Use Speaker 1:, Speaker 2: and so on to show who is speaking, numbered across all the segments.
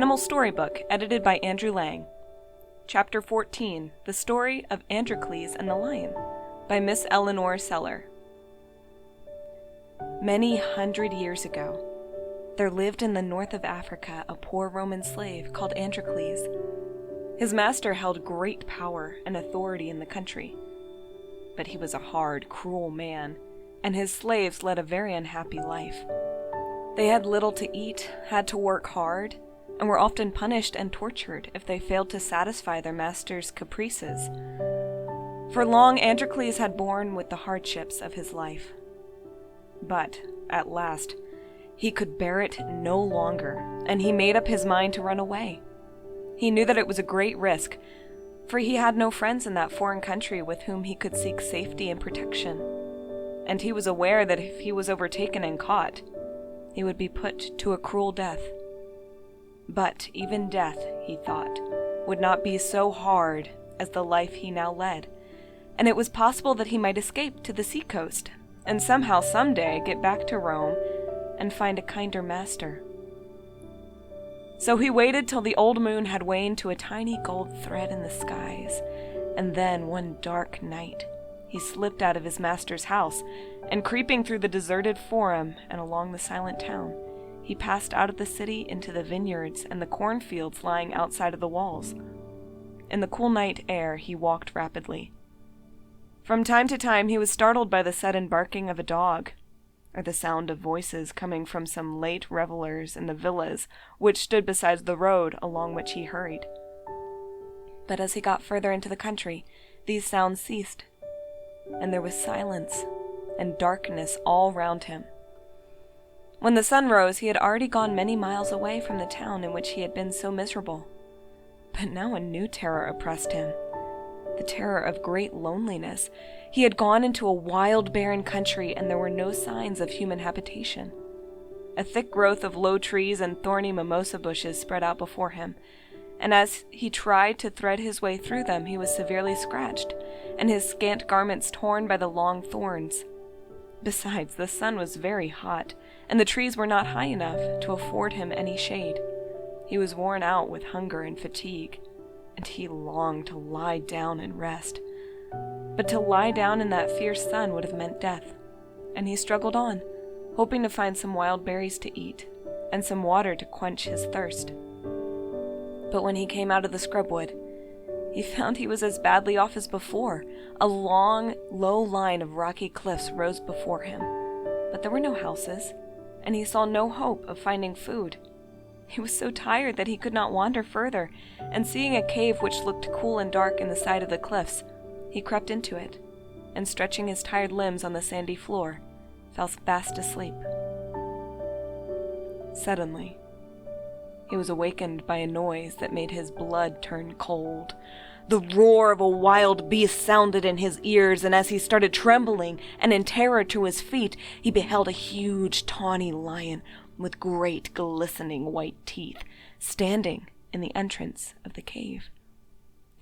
Speaker 1: Animal Storybook, edited by Andrew Lang. Chapter 14, The Story of Androcles and the Lion, by Miss Eleanor Seller. Many 100 years ago, there lived in the north of Africa a poor Roman slave called Androcles. His master held great power and authority in the country, but he was a hard, cruel man, and his slaves led a very unhappy life. They had little to eat, had to work hard, and were often punished and tortured if they failed to satisfy their master's caprices. For long, Androcles had borne with the hardships of his life. But, at last, he could bear it no longer, and he made up his mind to run away. He knew that it was a great risk, for he had no friends in that foreign country with whom he could seek safety and protection, and he was aware that if he was overtaken and caught, he would be put to a cruel death. But even death, he thought, would not be so hard as the life he now led, and it was possible that he might escape to the seacoast, and somehow someday get back to Rome and find a kinder master. So he waited till the old moon had waned to a tiny gold thread in the skies, and then one dark night he slipped out of his master's house, and creeping through the deserted forum and along the silent town, he passed out of the city into the vineyards and the cornfields lying outside of the walls. In the cool night air he walked rapidly. From time to time he was startled by the sudden barking of a dog, or the sound of voices coming from some late revelers in the villas which stood beside the road along which he hurried. But as he got further into the country, these sounds ceased, and there was silence and darkness all round him. When the sun rose, he had already gone many miles away from the town in which he had been so miserable. But now a new terror oppressed him, the terror of great loneliness. He had gone into a wild, barren country, and there were no signs of human habitation. A thick growth of low trees and thorny mimosa bushes spread out before him, and as he tried to thread his way through them, he was severely scratched, and his scant garments torn by the long thorns. Besides, the sun was very hot, and the trees were not high enough to afford him any shade. He was worn out with hunger and fatigue, and he longed to lie down and rest. But to lie down in that fierce sun would have meant death, and he struggled on, hoping to find some wild berries to eat, and some water to quench his thirst. But when he came out of the scrubwood, he found he was as badly off as before. A long, low line of rocky cliffs rose before him, but there were no houses, and he saw no hope of finding food. He was so tired that he could not wander further, and seeing a cave which looked cool and dark in the side of the cliffs, he crept into it, and stretching his tired limbs on the sandy floor, fell fast asleep. Suddenly, he was awakened by a noise that made his blood turn cold. The roar of a wild beast sounded in his ears, and as he started trembling and in terror to his feet, he beheld a huge tawny lion with great glistening white teeth standing in the entrance of the cave.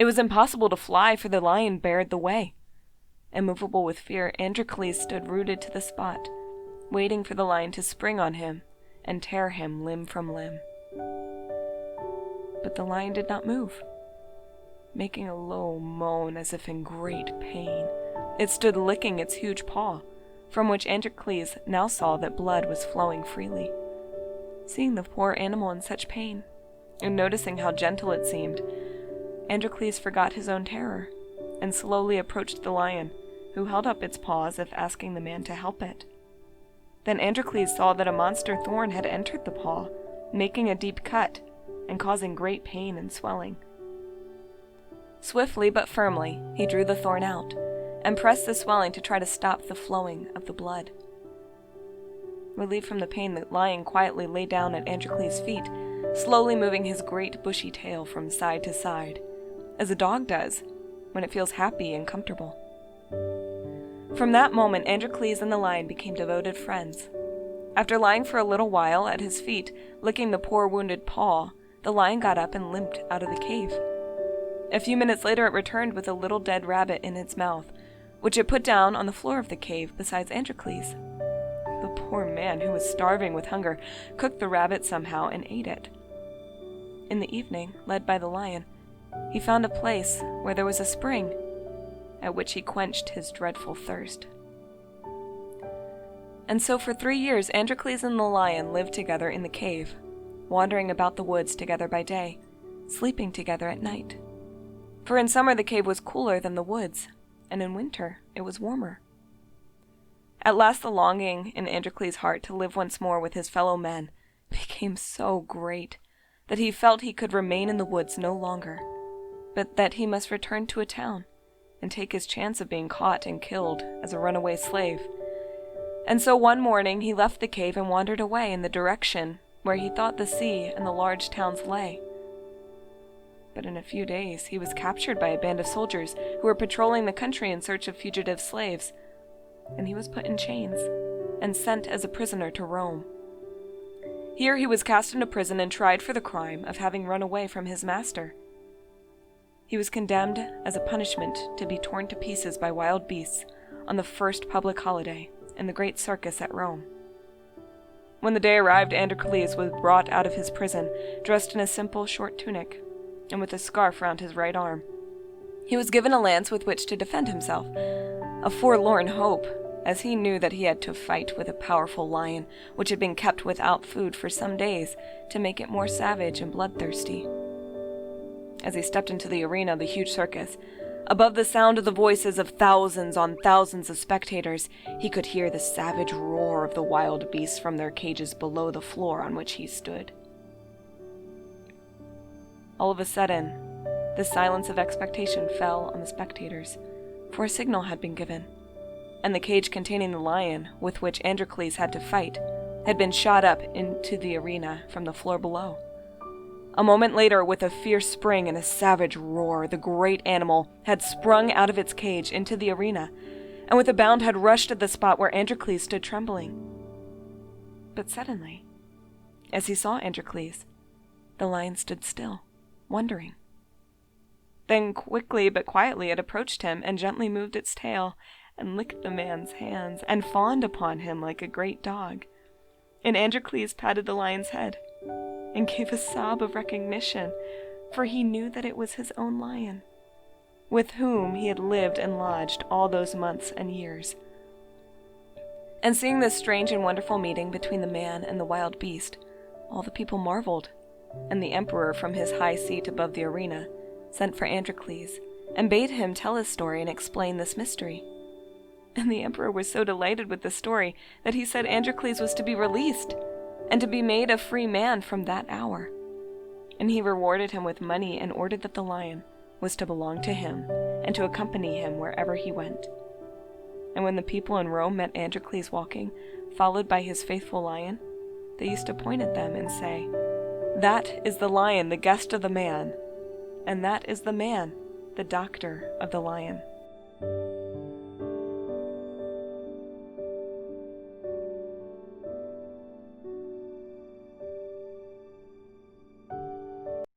Speaker 1: It was impossible to fly, for the lion barred the way. Immovable with fear, Androcles stood rooted to the spot, waiting for the lion to spring on him and tear him limb from limb. But the lion did not move, making a low moan as if in great pain. It stood licking its huge paw, from which Androcles now saw that blood was flowing freely. Seeing the poor animal in such pain, and noticing how gentle it seemed, Androcles forgot his own terror, and slowly approached the lion, who held up its paw as if asking the man to help it. Then Androcles saw that a monster thorn had entered the paw, making a deep cut, and causing great pain and swelling. Swiftly but firmly, he drew the thorn out, and pressed the swelling to try to stop the flowing of the blood. Relieved from the pain, the lion quietly lay down at Androcles' feet, slowly moving his great bushy tail from side to side, as a dog does when it feels happy and comfortable. From that moment, Androcles and the lion became devoted friends. After lying for a little while at his feet, licking the poor wounded paw, the lion got up and limped out of the cave. A few minutes later it returned with a little dead rabbit in its mouth, which it put down on the floor of the cave beside Androcles. The poor man, who was starving with hunger, cooked the rabbit somehow and ate it. In the evening, led by the lion, he found a place where there was a spring, at which he quenched his dreadful thirst. And so for 3 years Androcles and the lion lived together in the cave, wandering about the woods together by day, sleeping together at night. For in summer the cave was cooler than the woods, and in winter it was warmer. At last the longing in Androcles' heart to live once more with his fellow men became so great that he felt he could remain in the woods no longer, but that he must return to a town and take his chance of being caught and killed as a runaway slave. And so one morning he left the cave and wandered away in the direction where he thought the sea and the large towns lay. But in a few days he was captured by a band of soldiers who were patrolling the country in search of fugitive slaves, and he was put in chains and sent as a prisoner to Rome. Here he was cast into prison and tried for the crime of having run away from his master. He was condemned as a punishment to be torn to pieces by wild beasts on the first public holiday in the great circus at Rome. When the day arrived, Androcles was brought out of his prison, dressed in a simple short tunic, and with a scarf round his right arm. He was given a lance with which to defend himself, a forlorn hope, as he knew that he had to fight with a powerful lion which had been kept without food for some days to make it more savage and bloodthirsty. As he stepped into the arena of the huge circus, above the sound of the voices of thousands on thousands of spectators, he could hear the savage roar of the wild beasts from their cages below the floor on which he stood. All of a sudden, the silence of expectation fell on the spectators, for a signal had been given, and the cage containing the lion with which Androcles had to fight had been shot up into the arena from the floor below. A moment later, with a fierce spring and a savage roar, the great animal had sprung out of its cage into the arena, and with a bound had rushed at the spot where Androcles stood trembling. But suddenly, as he saw Androcles, the lion stood still, wondering. Then quickly but quietly it approached him and gently moved its tail and licked the man's hands and fawned upon him like a great dog. And Androcles patted the lion's head and gave a sob of recognition, for he knew that it was his own lion, with whom he had lived and lodged all those months and years. And seeing this strange and wonderful meeting between the man and the wild beast, all the people marveled, and the emperor from his high seat above the arena sent for Androcles and bade him tell his story and explain this mystery. And the emperor was so delighted with the story that he said Androcles was to be released and to be made a free man from that hour. And he rewarded him with money and ordered that the lion was to belong to him and to accompany him wherever he went. And when the people in Rome met Androcles walking, followed by his faithful lion, they used to point at them and say, "That is the lion, the guest of the man, and that is the man, the doctor of the lion."